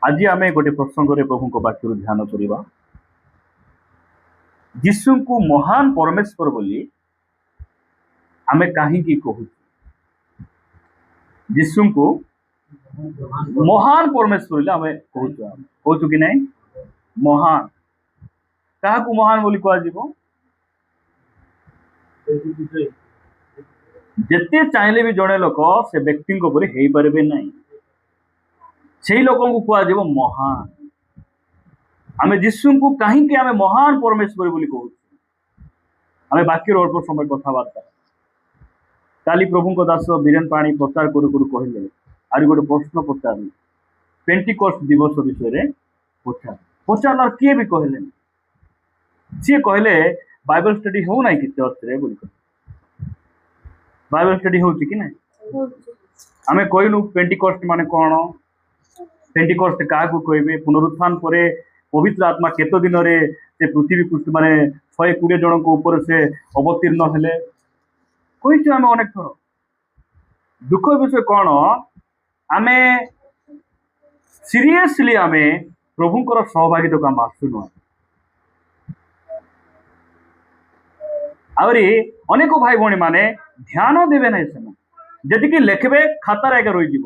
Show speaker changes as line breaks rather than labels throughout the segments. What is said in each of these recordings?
आज आम गोटे प्रसंग प्रभु वाक्य ध्यान करवा। यीशु को महान परमेश्वर बोली आम कहीं कहू, यीशु को महान परमेश्वर बोली आम कहूँ कि नहीं महान क्या महान बोली कह जिते चाहले भी जड़े लोक से व्यक्ति हो पारे ना से लोक को महान। आम यीशु को कहीं आम महान परमेश्वर बोली कहूँ। आम बाकी अल्प समय कथबार्ता काली प्रभु दास बीरेन पाणी प्रचार कहले आज गोटे प्रश्न पचार पेंटिकस्ट दिवस विषय पचार पचार किए भी कहले सी कहले बाइबल स्टडी हो ना कि चर्च रे बोल बाइबल स्टडी हो कि ना आम कहलु पेंटिकस्ट माने कौन पेंटिकस्ट क्या कहे पुनरुत्थान पर पवित्र आत्मा केतो दिन रे से पृथ्वी पृष्ठ माने 120 जन को ऊपर से अवतीर्ण हेले कही आम अनेक थर दुख विषय कौन आम सीरियसली आम प्रभुंकर सहभागिता को आम आसुन आहरी अनेक भाई भौणी माने ध्यान देवे ना से जी लेखे खातार आगे रही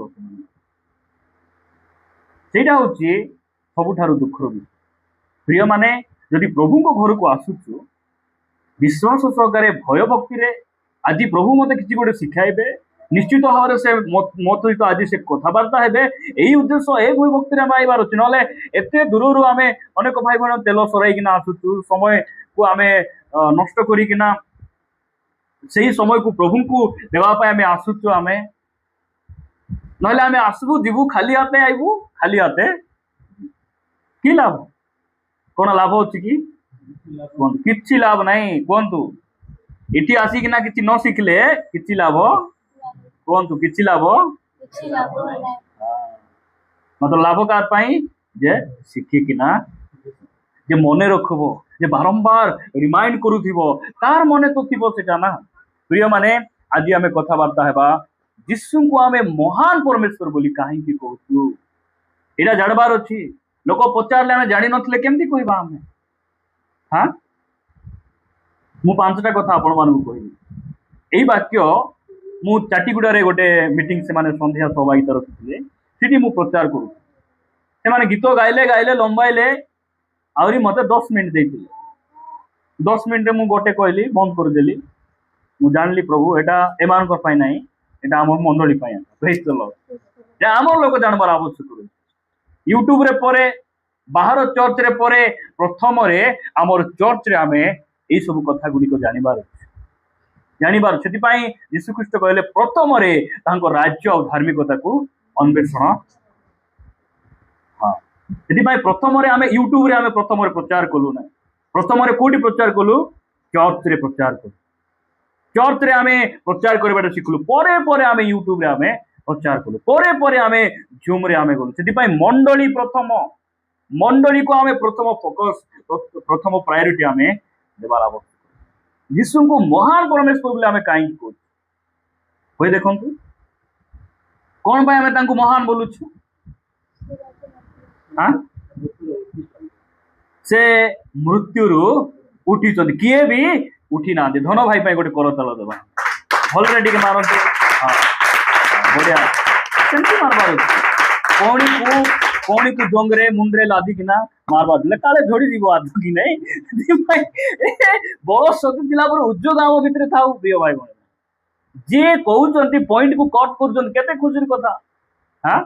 सेटा हूँ सबुठार दुखर विषय। प्रिय माने जदि प्रभु घर को आसुचु विश्वास सहकारे भय भक्ति आज प्रभु मत किसी गोटे शिखाइबे निश्चित भाव से मत सहित आज से कथबार्ता हे यही उद्देश्य ए भय भक्ति आम आइबार अच्छे ना एत दूर आम अनेक भाई भाई तेल सराइकिना आसुचु समय को आम नष्ट करिकिना से समय को प्रभु को देवाई आम आसुचु आम ना आम आसबू जीवु खाली हाथे आईबू खाली हाथे कि लाभ कौन लाभ अच्छी कि किसी लाभ नहीं कहतु इटी आसिकिना किसी न शिखले किसी लाभ कहतु किसी लाभ मतलब लाभ कार जे शिखिकिना जे मन रखब जे बारंबार रिमाइंड करुथिबो तार मने तो थिबो सेटा ना। प्रिय माने आज आमे कथबार्ता हेबा यीशु को आमे महान परमेश्वर बोली कहीं कहूँ यहाँ जानबार अच्छी लोक पचारे आम जान नथिले केमती कहबा आमे हाँ मु 5टा कथा आपण मानकु कहली एही वाक्य मु चाटीगुड़ारे गोटे मीटिंग से माने संध्या सहभागिता रखिले सीटी मु प्रचार करू से माने गीत गाइले गाइले लंबाइले आहरी मते 10 मिनिट देइथिले 10 मिनिट मु गोटे कहली बंद करदेली मु जानली प्रभु एटा एमानक पाई नाही एटा आम मंडली पाई प्रेज द लॉर्ड जे आम लोक जानबार आवश्यक यूट्यूब रे परे बाहर चर्च रे परे प्रथम रे आमर चर्च रे आमे ए सब कथा गुडी को जानिबार से यीशु ख्रीष्ट कहले प्रथम रे तांको राज्य और धार्मिकता को अन्वेषण हाँ से प्रथम रे आमे यूट्यूब रे आमे प्रथम रे प्रचार कलु ना प्रथम रे कोठी प्रचार कलु चर्च रे प्रचार कलु चर्च रे आमे प्रचार करबा शिखलु परे परे आमे यूट्यूब रे आमे प्रचार कलु परे परे आमे जूम रे आमे गलु से मंडली प्रथम मंडली को आमे प्रथम फोकस प्रथम प्रायोरिटी आमे देबार आवश्यक यीशु को महान परमेश्वर बोले आमे कहीं कहू देखु कौन भाई आमे तांको महान बोलुछु हाँ से मृत्यु उठी किए भी उठी ना धन भाई पाई गोटे करताल देवा भल रे मारते हाँ बढ़िया सेमती मारबार कौणी को जंगरे मुंडरे लादिकिना मारबार काले झड़ी जीव आद कि नहीं बड़ शक्ति थिला पर उद्योग आम भितर था प्रिय भाई भाई जे कहते पॉइंट को कट कर खुशी कथा हाँ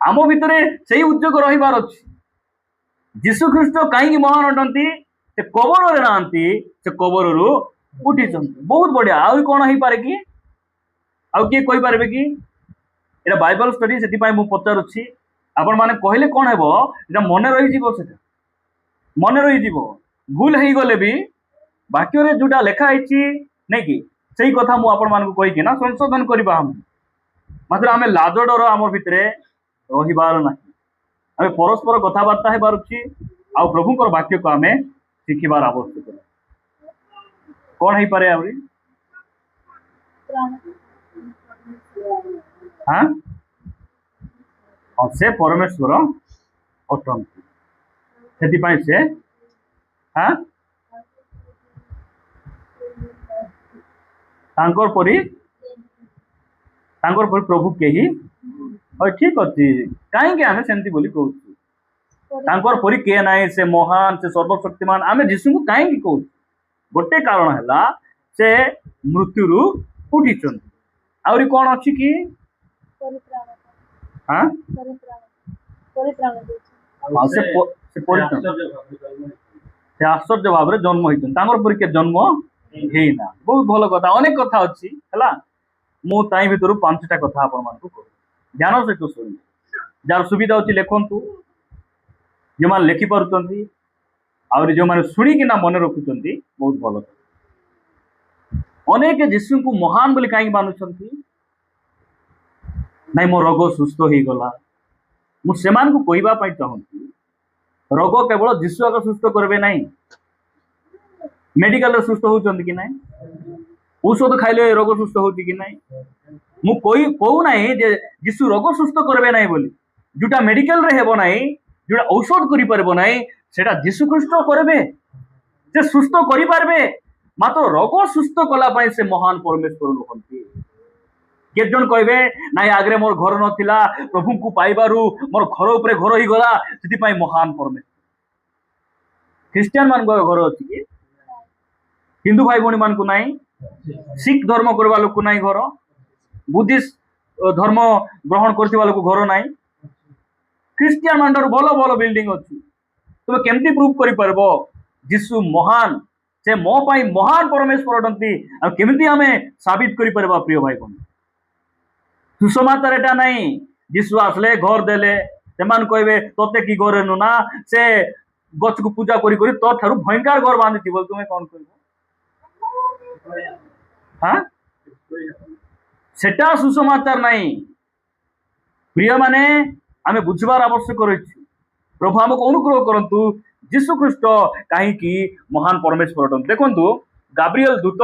आम भितर से उद्योग रहीबार अच्छी यीशु ख्रीष्ट कहीं महान अटंती से कबर ना से कबर उठी बहुत बढ़िया आउ कौन हो पारे कि आउ किए कहि पारे कि एटा बाइबल स्टडी से पचारुच्छी आपण माने कहले कौन हेबो एटा मन रही जीवो सेटा मन रही जीवो भूल हो गले भी वाक्य रे जोटा लेखा है नहीं कि सही कथा मु आपण मानकु कहि कि ना संशोधन करबा हम मात्र आमे लाज डर आम भितर रहीबार ना आमे परस्पर कथबार्ता हेबार अछि आ प्रभुकर वाक्य को आमे शिखिबार आवश्यक कौन हो पारे आउरी हाँ ହଁ ସେ ପରମେଶ୍ୱର ଅଟନ୍ତି ସେଥିପାଇଁ ସେ ହଁ ତାଙ୍କର ପରି ପ୍ରଭୁ କେହି ହଉ ଠିକ ଅଛି କାହିଁକି ଆମେ ସେମିତି ବୋଲି କହୁଛୁ ତାଙ୍କର ପରି କିଏ ନାହିଁ ସେ ମହାନ ସେ ସର୍ବଶକ୍ତିମାନ ଆମେ ଯୀଶୁଙ୍କୁ କାହିଁକି କହୁଛୁ ଗୋଟେ କାରଣ ହେଲା ସେ ମୃତ୍ୟୁରୁ ଉଠିଛନ୍ତି ଆହୁରି କଣ ଅଛି କି ହଁ ସେ ଆଶ୍ଚର୍ଯ୍ୟ ଭାବରେ ଜନ୍ମ ହେଇଛନ୍ତି ତାଙ୍କର ପରି କିଏ ଜନ୍ମ ହେଇନା ବହୁତ ଭଲ କଥା ଅନେକ କଥା ଅଛି ହେଲା ମୁଁ ତାଇ ଭିତରୁ 5ଟା କଥା ଆପଣମାନଙ୍କୁ କହୁଛି ଧ୍ୟାନ ସହିତ ଶୁଣିବେ ଯାହାର ସୁବିଧା ଅଛି ଲେଖନ୍ତୁ ଯେଉଁମାନେ ଲେଖିପାରୁଛନ୍ତି ଆହୁରି ଯେଉଁମାନେ ଶୁଣିକିନା ମନେ ରଖୁଛନ୍ତି ବହୁତ ଭଲ ଅନେକ ଯୀଶୁଙ୍କୁ ମହାନ ବୋଲି କାହିଁକି ମାନୁଛନ୍ତି ନାଇଁ ମୋ ରୋଗ ସୁସ୍ଥ ହେଇଗଲା ମୁଁ ସେମାନଙ୍କୁ କହିବା ପାଇଁ ଚାହୁଁଛି ରୋଗ କେବଳ ଯୀଶୁ ଆଗ ସୁସ୍ଥ କରିବେ ନାହିଁ ମେଡିକାଲରେ ସୁସ୍ଥ ହଉଛନ୍ତି କି ନାହିଁ ଔଷଧ ଖାଇଲେ ରୋଗ ସୁସ୍ଥ ହଉଛି କି ନାହିଁ ମୁଁ କହୁନାହିଁ ଯେ ଯୀଶୁ ରୋଗ ସୁସ୍ଥ କରିବେ ନାହିଁ ବୋଲି ଯୋଉଟା ମେଡିକାଲରେ ହେବ ନାହିଁ ଯୋଉଟା ଔଷଧ କରିପାରିବ ନାହିଁ ସେଟା ଯୀଶୁ ଖ୍ରୀଷ୍ଟ କରିବେ ସେ ସୁସ୍ଥ କରିପାରିବେ ମାତ୍ର ରୋଗ ସୁସ୍ଥ କଲା ପାଇଁ ସେ ମହାନ ପରମେଶ୍ୱର ନୁହନ୍ତି କେତେ ଜଣ କହିବେ ନାଇଁ ଆଗରେ ମୋର ଘର ନଥିଲା ପ୍ରଭୁଙ୍କୁ ପାଇବାରୁ ମୋର ଘର ଉପରେ ଘର ହେଇଗଲା ସେଥିପାଇଁ ମହାନ ପରମେଶ୍ୱର ଖ୍ରୀଷ୍ଟିଆନ ମାନଙ୍କର ଘର ଅଛି କି ହିନ୍ଦୁ ଭାଇ ଭଉଣୀ ମାନଙ୍କୁ ନାହିଁ ଶିଖ ଧର୍ମ କରିବା ଲୋକ ନାହିଁ ଘର ବୁଦ୍ଧିଷ୍ଟ ଧର୍ମ ଗ୍ରହଣ କରିଥିବା ଲୋକ ଘର ନାହିଁ ଖ୍ରୀଷ୍ଟିଆନ ମାନଙ୍କର ଭଲ ଭଲ ବିଲ୍ଡିଂ ଅଛି ତୁମେ କେମିତି ପ୍ରୁଭ୍ କରିପାରିବ ଯୀଶୁ ମହାନ ସେ ମୋ ପାଇଁ ମହାନ ପରମେଶ୍ୱର ଅଟନ୍ତି ଆଉ କେମିତି ଆମେ ସାବିତ କରିପାରିବା ପ୍ରିୟ ଭାଇ ଭଉଣୀ ସୁସମାଚାର ଏଟା ନାହିଁ ଯୀଶୁ ଆସିଲେ ଘର ଦେଲେ ସେମାନେ କହିବେ ତତେ କି ଘରେ ନୁ ନା ସେ ଗଛକୁ ପୂଜା କରି କରି ତୋ ଠାରୁ ଭୟଙ୍କର ଘର ବାନ୍ଧିଥିବ ତୁମେ କଣ କହିବ ହଁ ସେଟା ସୁସମାଚାର ନାହିଁ ପ୍ରିୟ ମାନେ ଆମେ ବୁଝିବାର ଆବଶ୍ୟକ ରହିଛି ପ୍ରଭୁ ଆମକୁ ଅନୁଗ୍ରହ କରନ୍ତୁ ଯୀଶୁ ଖ୍ରୀଷ୍ଟ କାହିଁକି ମହାନ ପରମେଶ୍ୱର ଅଟନ୍ତି ଦେଖନ୍ତୁ ଗାବ୍ରିଏଲ ଦୂତ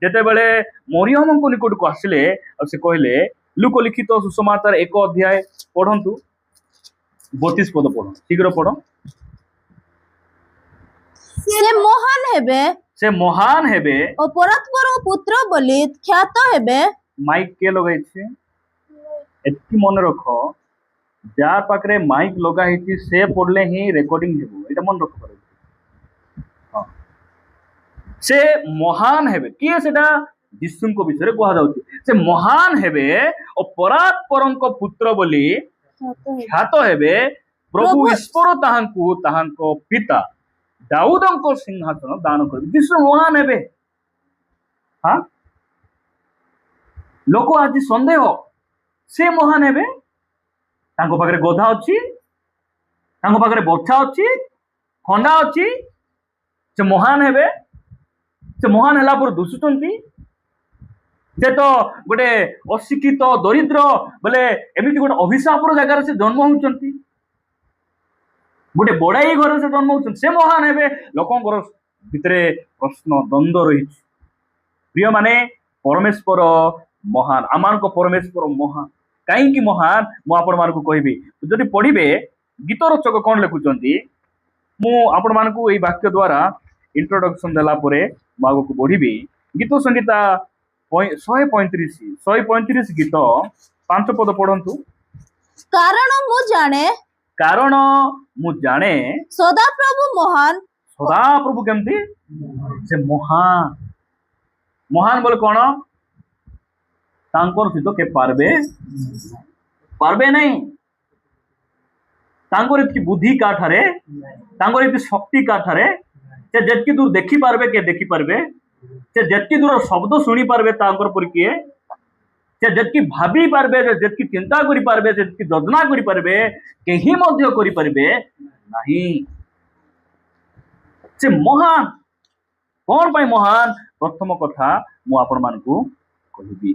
ଯେତେବେଳେ ମରିୟମଙ୍କ ନିକଟକୁ ଆସିଲେ ଆଉ ସେ କହିଲେ ଲୁକ ଲିଖିତ ସୁସମାଚାର 1 ଅଧ୍ୟାୟ ପଢନ୍ତୁ 32 ପଦ ପଢ ଶୀଘ୍ର ପଢ ସେ ମହାନ ହେବେ ଓ ପରାତ୍ପର ପୁତ୍ର ବୋଲି ଖ୍ୟାତ ହେବେ ମାଇକ କିଏ ଲଗାଇছে ଏତିକି ମନେ ରଖ ଯାହା ପାଖରେ ମାଇକ ଲଗା ହେଇଛି ସେ ପଢିଲେ ହିଁ ରେକର୍ଡିଂ ହେବ ଏଇଟା ମନେ ରଖ ସେ ମହାନ ହେବେ କିଏ ସେଟା ଯୀଶୁଙ୍କ ବିଷୟରେ କୁହାଯାଉଛି ସେ ମହାନ ହେବେ ଓ ପରାତ୍ପରଙ୍କ ପୁତ୍ର ବୋଲି ଖ୍ୟାତ ହେବେ ପ୍ରଭୁ ଈଶ୍ୱର ତାହାଙ୍କୁ ତାହାଙ୍କ ପିତା ଦାଉଦଙ୍କ ସିଂହାସନ ଦାନ କରିବେ ଯୀଶୁ ମହାନ ହେବେ ହଁ ଲୋକ ଆଜି ସନ୍ଦେହ ସେ ମହାନ ହେବେ ତାଙ୍କ ପାଖରେ ଗଧା ଅଛି ତାଙ୍କ ପାଖରେ ବର୍ଷା ଅଛି ଖଣ୍ଡା ଅଛି ସେ ମହାନ ହେବେ ସେ ମହାନ ହେଲା ପରେ ଦୁଷୁଛନ୍ତି ସେ ତ ଗୋଟେ ଅଶିକ୍ଷିତ ଦରିଦ୍ର ବୋଲେ ଏମିତି ଗୋଟେ ଅଭିଶାପର ଜାଗାରେ ସେ ଜନ୍ମ ହଉଛନ୍ତି ଗୋଟେ ବଡାଇ ଘରେ ସେ ଜନ୍ମ ହଉଛନ୍ତି ସେ ମହାନ ହେବେ ଲୋକଙ୍କର ଭିତରେ ପ୍ରଶ୍ନ ଦ୍ୱନ୍ଦ୍ୱ ରହିଛି ପ୍ରିୟ ମାନେ ପରମେଶ୍ୱର ମହାନ ଆମମାନଙ୍କ ପରମେଶ୍ୱର ମହାନ କାହିଁକି ମହାନ ମୁଁ ଆପଣମାନଙ୍କୁ କହିବି ଯଦି ପଢିବେ ଗୀତ ରଚକ କଣ ଲେଖୁଛନ୍ତି ମୁଁ ଆପଣମାନଙ୍କୁ ଏଇ ବାକ୍ୟ ଦ୍ୱାରା ଇଣ୍ଟ୍ରୋଡକ୍ସନ ଦେଲା ପରେ ମୁଁ ଆଗକୁ ବଢିବି ଗୀତ ସଂଗୀତା 135 ଗୀତ 5 ପଦ ପଢନ୍ତୁ କାରଣ ମୁଁ ଜାଣେ ସଦାପ୍ରଭୁ ମହାନ ସଦାପ୍ରଭୁ କେମିତି ସେ ମହାନ ବୋଲେ କଣ ତାଙ୍କର ସହିତ କେ ପାରବେ ନାହିଁ ତାଙ୍କର ଏତିକି ବୁଦ୍ଧି କାଠାରେ ତାଙ୍କର ଏତିକି ଶକ୍ତି କାଠାରେ ସେ ଯେତିକି ଦୂର ଦେଖିପାରିବେ କିଏ ଦେଖିପାରିବେ ସେ ଯେତିକି ଦୂର ଶବ୍ଦ ଶୁଣିପାରିବେ ତାଙ୍କର ପରି କିଏ ସେ ଯେତିକି ଭାବି ପାରିବେ ଯେତିକି ଚିନ୍ତା କରିପାରିବେ ଯେତିକି ଯୋଜନା କରିପାରିବେ କେହି ମଧ୍ୟ କରିପାରିବେ ନାହିଁ ସେ ମହାନ କଣ ପାଇଁ ମହାନ ପ୍ରଥମ କଥା ମୁଁ ଆପଣମାନଙ୍କୁ କହିବି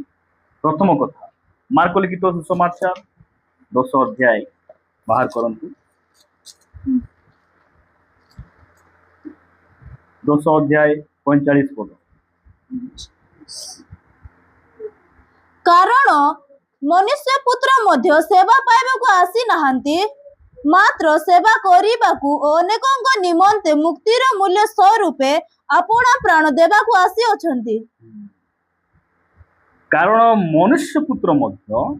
ପ୍ରଥମ କଥା ମାର୍କ ଲିଖିତ ସୁସମାଚାର 10 ଅଧ୍ୟାୟ ବାହାର କରନ୍ତୁ 10 ଅଧ୍ୟାୟ 45 ପଦ
କାରଣ मनुष्य पुत्र मध्य सेवा पाइबाकू आसी नाहांती मात्र सेवा करिबाकू अनेकଙ୍କ निमंते मुक्तिर मूल्य स्वरूपे आपणा प्राण देबाकू आसी अछंती।
कारण मनुष्य पुत्र मध्य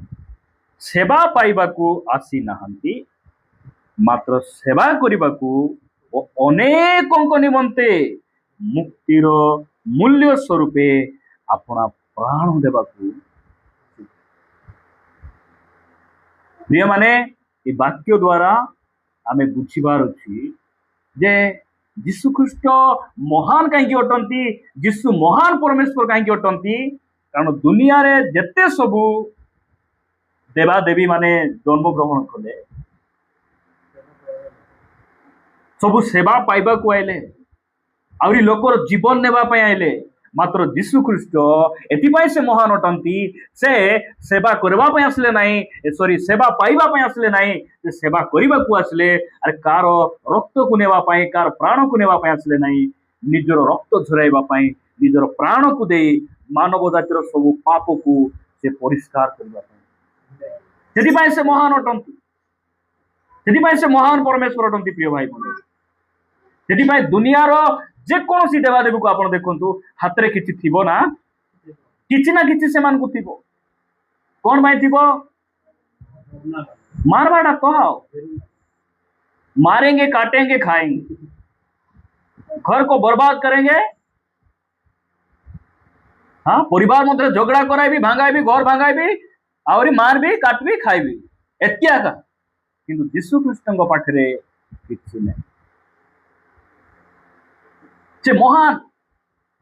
सेवा पाइबाकू आसी नाहांती मात्र सेवा करिबाकू अनेकଙ୍କ निमंते मुक्तिर मूल्य स्वरूपे अपना प्राण देबाकू। प्रिय माने ये वाक्य द्वारा आमे बुझिबार अछि जे यीशु ख्रीष्ट महान कहीं अटंती, यीशु महान परमेश्वर कहीं अटंती। कारण दुनिया रे जेते सबू देवा देवी माने जन्म ग्रहण कले सबू सेवा पाइबा को आइले आउरी लोकर जीवन नेबा पय आइले मात्र यीशु ख्रीष्ट एथिपाई से महान अटंती। से सेवा करबा पय आसले नाही, सॉरी सेवा पाइबा पय आसले नाही, से सेवा करिबा को आसले। अरे कार रक्त को नेबा पय, कार प्राण को नेबा पय आसले नाही, निजर रक्त झराइबा पय, निजर प्राण को देई मानव जातिर सब पाप को से परिष्कार करबा पय। सेथिपाई से महान अटंती, सेथिपाई से महान परमेश्वर अटंती। प्रिय भाई बंधु, सेथिपाई दुनिया रो जे कौन सी देवादेवी को आपण देखंतु हाथ रे किछि थिबो ना, किछि ना किछि सेमान को थिबो। कोन भाई थिबो? मारवाड़ा तो मारेंगे, काटेंगे, खाएंगे, घर को बर्बाद करेंगे। हाँ, परिवार मध्य झगड़ा कराइबी, भांगाइबी, घर भांगाइबी, आउरी मारबी, काटबी, खाइबी, एतिया का। किंतु यीशु ख्रीष्टଙ୍କ पाखरे किछि नै। से महान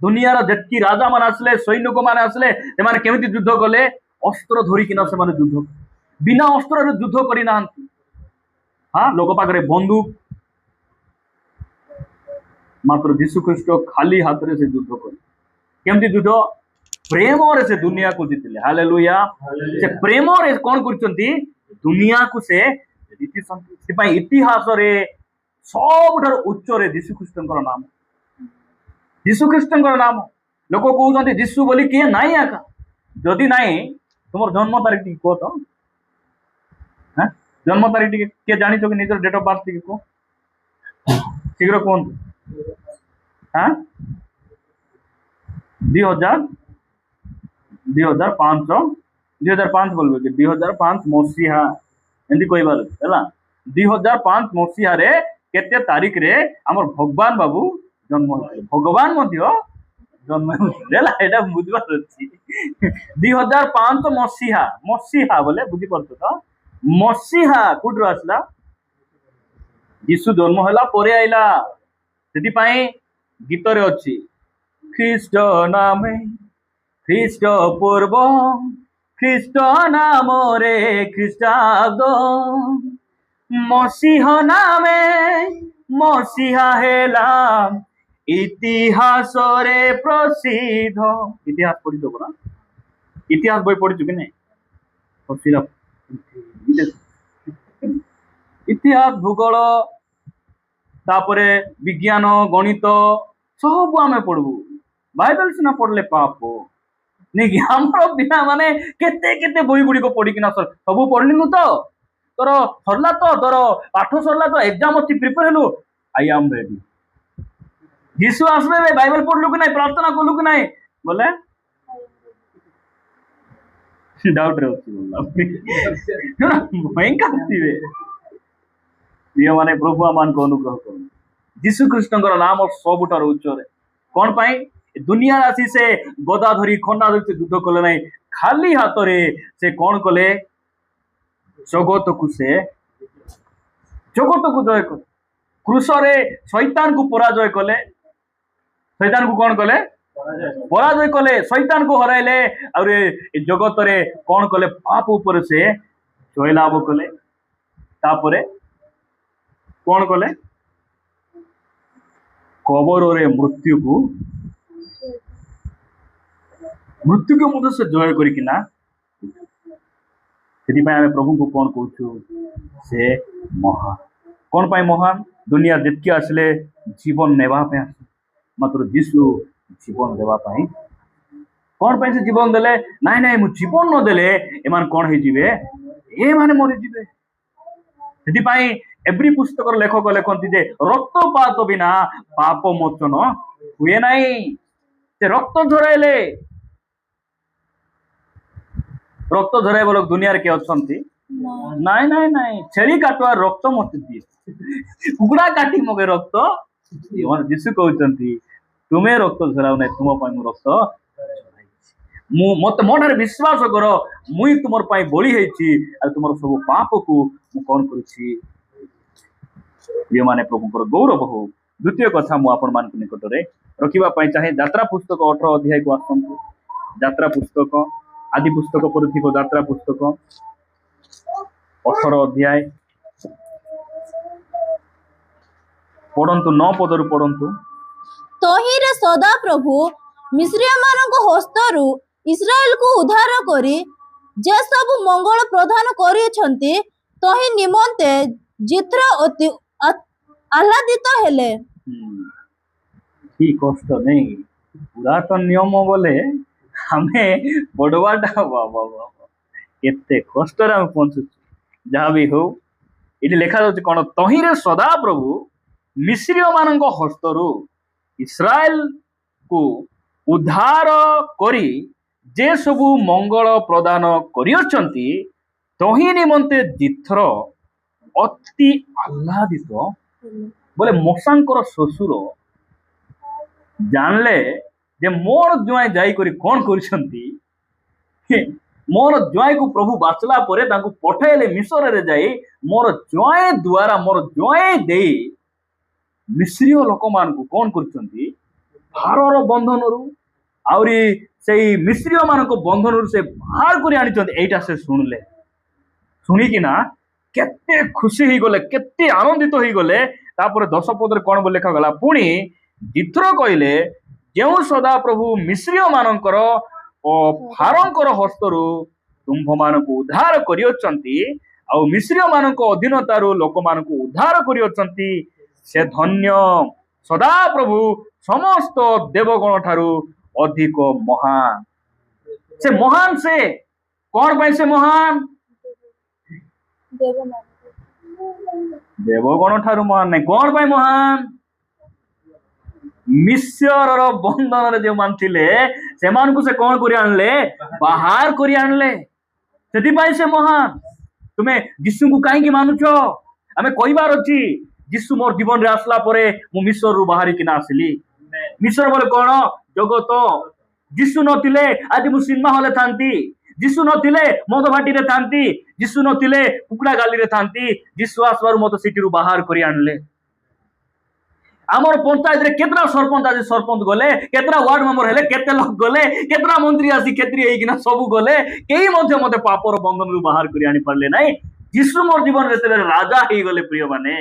दुनियार जेतकी राजा मान आसले, सैनिक मान आसले, सेमाने केमिति युद्ध कले? अस्त्र धरी किना सेमाने युद्ध, बिना अस्त्र रे युद्ध करि नाहंती। हाँ, लोक पाखरे बंदूक, मात्र यीशु ख्रीष्ट खाली हाथ रे से युद्ध कले। केमिति युद्ध? प्रेम रे से दुनिया को जीतिले। हालेलुया। से प्रेम रे कोन करचंती? दुनिया को से जीतिसंती। सिपाई इतिहास रे सबठार उच्च रे यीशु ख्रीष्टଙ୍କର नाम, यीशु ख्रीष्टଙ୍କର नाम। लोक कहते यीशु बोली किए नाई आका, जदि नाई तुम जन्म तारीख टी कह तो, हाँ जन्म तारीख टी किए जानी कि निजर डेट ऑफ बर्थ टी कह शीघ्र कहतु। हाँ 2005 बोलबे कि 2005 मसीहा एंदी कहबार है। 2005 मसीहा रे केते तारीख रे हमर भगवान बाबू जन्म होते, भगवान मध्य जन्म होते बुझबार अच्छी। 2005 मसीहा, मसीहा बोले बुझी पारछ तो, मसीहा कुठर आसला? यीशु जन्म होला परे आइला। सेति पई गीत रे अछि, ख्रीष्ट नामे ख्रीष्ट पूर्व, ख्रीष्ट नाम रे ख्रीष्टाब्द, मसीहा नामे मसीहा हेला इतिहास रे प्रसिद्ध। इतिहास पढ़ी दो ना, इतिहास बही पढ़ी कि नहीं? इतिहास भूगोल तापरे विज्ञान गणित सब आमे पढ़बू। बाइबल सिना पढ़ले पाप नहीं कि हमर बिना माने केते केते बही गुडी को पढ़ी किना सब पढ़लिनु तो तोर सरला तो, तोर पाठ सरला तो, एग्जाम अछि, प्रिपेयर हेलु, आई एम रेडी। यीशु आसबे बाइबल पढ़लु कि नहीं, प्रार्थना कलु कि नहीं बोले डाउट रे अछि बोला भयंकर थिबे। प्रिय माने प्रभु आमान को अनुग्रह करू। यीशु ख्रीष्टଙ୍କର नाम सबुठार उच्च रे। कोन पाई? दुनिया राशि से गदा धरी खंडा धरी युद्ध कले नहीं, खाली हाथ रे से कौन कले? जगत को से, जगत को जय कले। क्रूस रे शैतान को पराजय कले। शैतान को कौन कले? पराजय कले, शैतान को हराइले। और जगत रे कौन कले? पाप ऊपर से जय लाभ कले। तापरे कौन कले? कबर रे मृत्यु को मध्य से जय करिकिना। सेथिपाई आमे प्रभु को कौन कहूँ? से महान। कौन पाई महान? दुनिया जितकी आसले जीवन नेबा पे आसले, मात्र यीशु जीवन देवा पाई कौन पे से जीवन देले नाई नाई मु जीवन न देले एमान कौन हे जीवे ए माने मरि जीवे सेति पई एवरी पुस्तक लेखक लेखन्ति जे रक्तपात बिना पाप मोचन हुए नाही से रक्त झराइले रक्त झराइब लोक दुनिया के अछंती नाई नाई नाई छेरी काटवा रक्त मते दिए कुकुड़ा काटी मगे रक्त एमान यीशु कहउचंती तुमे रक्त झराउ नै तुम पई मु रक्त मु मत मोठारे विश्वास कर मुई तुमर पई बळी हेछि आ तुमर सब पाप को मु कोन करिछि ये माने प्रभुଙ୍କର गौरव हो द्वितीय कथा मु आपण मान निकट रे रखिबा पई चाहे यात्रा पुस्तक 18 अध्याय को आसंतु यात्रा पुस्तक आदि पुस्तक पर थिबो यात्रा पुस्तक 18 अध्याय पढ़ंतु 9 पदरु पढ़ंतु
तहिरे सदा प्रभु मिस्रिया मानक हस्तरु इस्राएल को उद्धार करी जे सब मंगल प्रदान करिछंती तहि निमंते जित्र अति आह्लादित हेले
की कष्ट नहीं पुरातन नियम बोले हमें बड़वाटा बाबा बाबा केते कष्ट रे हम पहुंचु जहाँ भी हो इति लेखा जाउछि कोन तहिरे सदा प्रभु मिस्रिय मानक हस्तरु इस्राएल को उद्धार करी जे सबु मंगल प्रदान करियछंती तहि निमंते जिथर अति आह्लादित बोले मशांकर ससुर जानले जे मोर जुआई जाई करी कोन करछंती मोर जुआई को प्रभु बाचला परे तांको पठेले मिसर रे जाई मोर जुआई द्वारा मोर जुआई देई मिस्रिय लोक मान को कोन करछंती फारोर बंधन रु आउरी सेई मिस्रिय मान को बंधन रु से बाहर करी आनिछंती एटा से सुनले सुनी कि ना केते खुशी ही गले केते आनंदित ही गले तापर 10 पदरे कोन बोल लेखा गला पुणी जिथ्र कहले जेउ सदा प्रभु मिस्रिय मानकर फारंकर हस्तरु तुम्भ मानक उद्धार करियछंती आ मिस्रिय मानक अधीनतारु लोक मानक उद्धार करियछंती से धन्य सदा प्रभु समस्त देवगण ठारू अधिक महान से कौन पाई से महान देवगण ठारू महान नहीं कौन पाई महान मिस्र बंधन रे जो मान थिले से मान को से कौन करी आनले बाहर करी आनले सेति पाई से महान तुमे यीशु को काहे की मानुछो हमें कहबार अछि यीशु मोर जीवन रे आसला परे मु मिस्र रु बाहरी किना आसली मिस्र बोले कौन जगत यीशु नथिले आज मु सिनेमा हॉल थांती यीशु नथिले मद भाटी रे थांती यीशु नथिले कुकुड़ा गाली रे थांती यीशु आसबार मत सिटी रु बाहर करी आनले आमर पंचायत रे केतना सरपंच आज सरपंच गले केतना वार्ड मेंबर हेले केते लोग गले केतना मंत्री आसी केत्री हेकिना सब गले केही मध्ये मते पापर बंधन रु बाहर करी आनी पारले नै यीशु मोर जीवन रे तेरे राजा हे गले प्रिय माने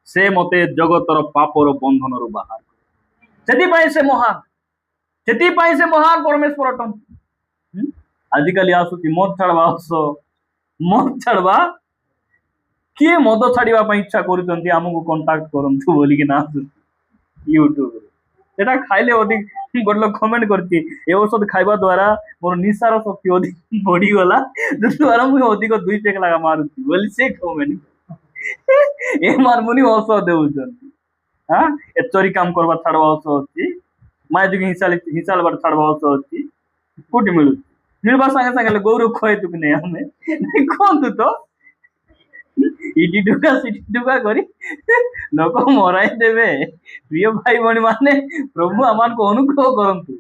से मते जगतर पापर बंधन रु बाहर सेति पई से महान परमेश्वर अटन आजिकल आसुची मद छाड़वा किए मद छाड़ा इच्छा करुँच आमको कंटाक्ट करूँ बोलिकी ना यूट्यूब सेटा खाइले अधिक गोटे लोग कमेंट करती औषध खाइबा द्वारा मोर निशार शक्ति अधिक बढ़ीगला द्वारा मुझे अधिक 2 टेक लगा मारुची बोली से कमेंट ए मारमुनि औषध देउछन हाँ ए चोरी काम करवा छाड़वा औषध अच्छी माय जो हिसाल बार छाड़वा औषध अच्छी कोटी मिलू मिलवा संगे संगे गौरव खुआई तुक नहीं हमें कौन तू तो इटी डुका करी लोक मराई देवे प्रिय भाई भणी माने प्रभु आमान को अनुग्रह करंतु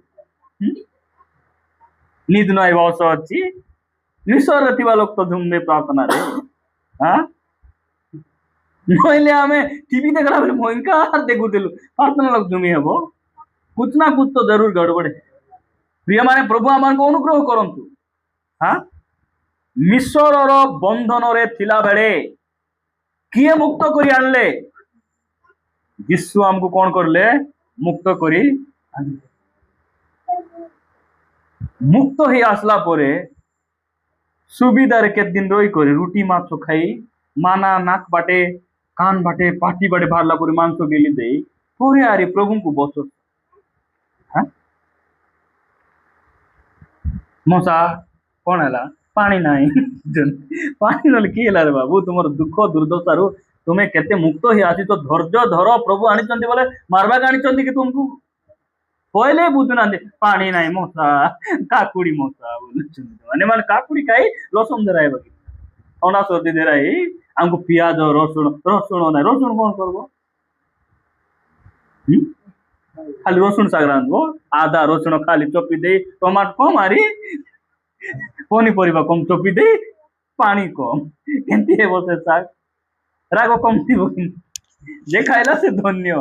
निद नय बस अछि निसर थिबा लोक तो झुमने प्रार्थना रे हां नइले हमें टीवी देखला बेले भयंका देखुतेलु प्रार्थना लोक झुमी हेबो कुछ ना कुछ तो जरूर गड़बड़ प्रिय माने प्रभु आमान को अनुग्रह करंतु हां मिस्रर बंधन रे थिला बेले किए मुक्त करी आनले यीशु हमको कौन करले मुक्त करी मुक्त ही आसला परे सुविधा रे केत दिन रही करे रुटी मांस खाई माना नाक बाटे कान बाटे पाटी बाटे बाहरला परे मांस गेली देई परे आरे प्रभु को बस हां ମଶା କଣ ହେଲା ପାଣି ନାହିଁ ପାଣି ନହେଲେ କିଏ ହେଲା ରେ ବାବୁ ତୁମର ଦୁଃଖ ଦୁର୍ଦଶାରୁ ତୁମେ କେତେ ମୁକ୍ତ ହେଇ ଆସିଛ ଧୈର୍ଯ୍ୟ ଧର ପ୍ରଭୁ ଆଣିଛନ୍ତି ବୋଲେ ମାରବାକ ଆଣିଛନ୍ତି କି ତୁମକୁ କହିଲେ ବୁଝୁନାହାନ୍ତି ପାଣି ନାହିଁ ମଶା କାକୁଡି ମଶା ବୋଲୁଛନ୍ତି ମାନେ କାକୁଡି ଖାଇ ରସୁଣ ଧରାଇବ କି ଥଣ୍ଡା ସର୍ଦି ଧରାଇ ଆମକୁ ପିଆଜ ରସୁଣ ନାହିଁ ରସୁଣ କଣ କରବ ଖାଲି ରସୁଣ ଶାଗ ରାନ୍ଧିବ ଆଦା ରସୁଣ ଖାଲି ଚପି ଦେଇ ଟମାଟୋ କମ ମାରି ପନିପରିବା କମ ଚପି ଦେଇ ପାଣି କମ କେମିତି ହେବ ସେ ଶାଗ ରାଗ କମ ଥିବ ଯେ ଖାଇଲା ସେ ଧନ୍ୟ